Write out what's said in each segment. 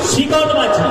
শিকল মাঝি।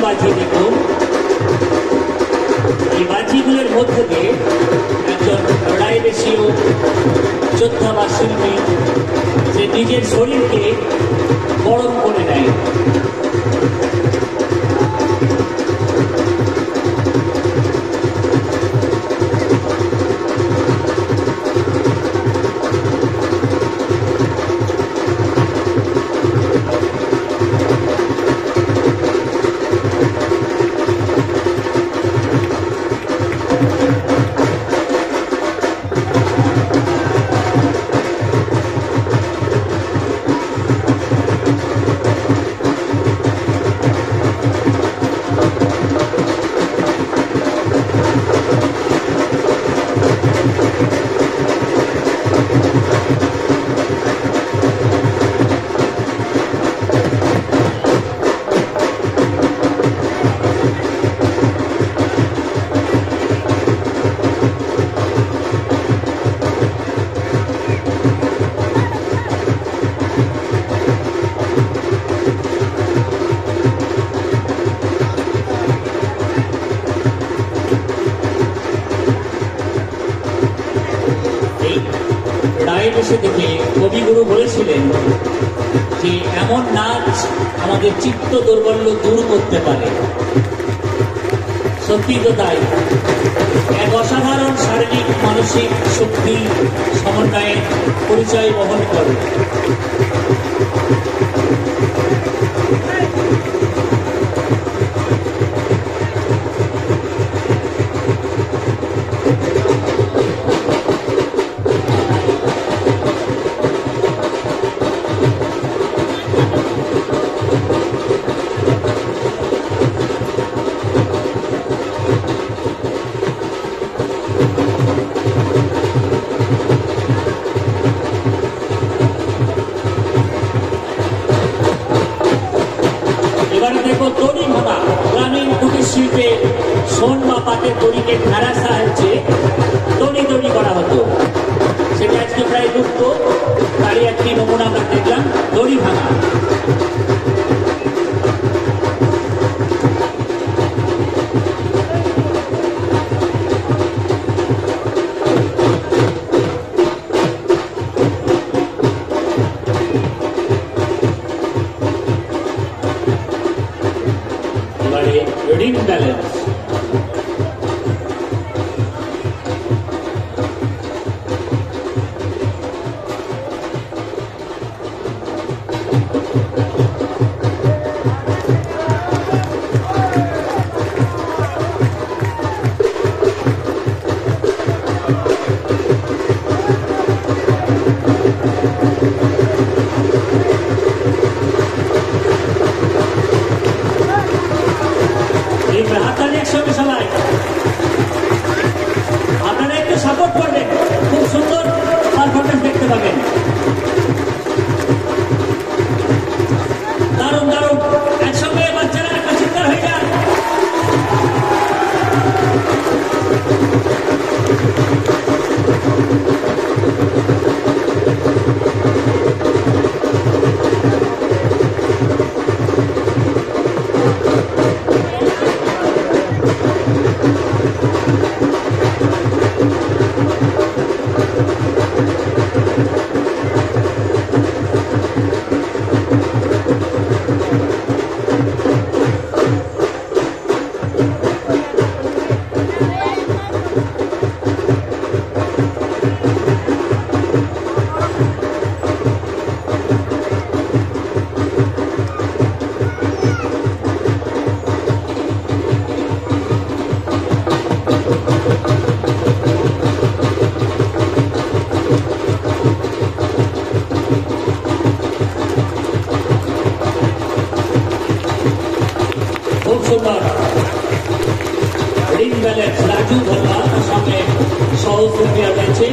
বাজি দেখুন, এই বাজিগুলোর মধ্যে দিয়ে একজন রায়দেশীয় যোদ্ধা বা শিল্পী যে নিজের শরীরকে গরম করে নেয়। রায়দেশে দেখে কবিগুরু বলেছিলেন যে এমন নাচ আমাদের চিত্ত দৌর্বল্য দূর করতে পারে। সত্যি তো তাই, এক অসাধারণ শারীরিক মানসিক শক্তি সমন্বয়ে পরিচয় বহন করে। দড়ি ভাঙা গ্রামীণ কুটির শিল্পে শোন বা পাটের দড়িকে ধারার সাহায্যে দড়ি দড়ি করা হতো, সেটা আজকে প্রায় লুপ্ত। তারই একটি নমুনা আমরা দেখলাম, দড়ি ভাঙা। Ring balance. হাততালি একসঙ্গে সবাই, আপনারা একটু সাপোর্ট করবেন, খুব সুন্দর পারফরমেন্স দেখতে পাবেন। দারুণ দারুণ, একসঙ্গে বাচ্চারা একটা চিৎকার হয়ে যান। খুব সুন্দর রিং ব্যালেন্স রাজু ভোলা তার সঙ্গে সহযোগিতা রয়েছে।